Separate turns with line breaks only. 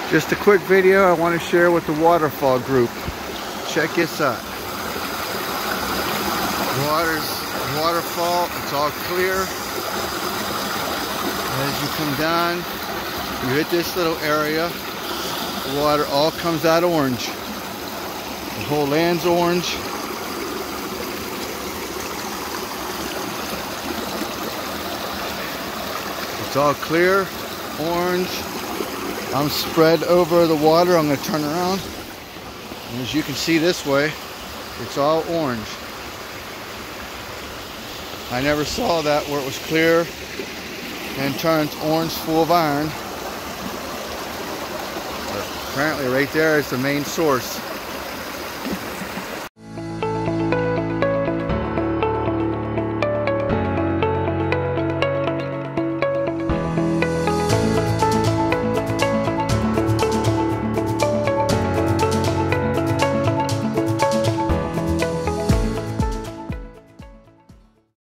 Just a quick video I want to share with the waterfall group. Check this out. Waterfall, it's all clear. As you come down, you hit this little area, the water all comes out orange. The whole land's orange. It's all clear, orange. I'm spread over the water. I'm going to turn around. And as you can see this way, it's all orange. I never saw that where it was clear and turns orange full of iron. But apparently right there is the main source.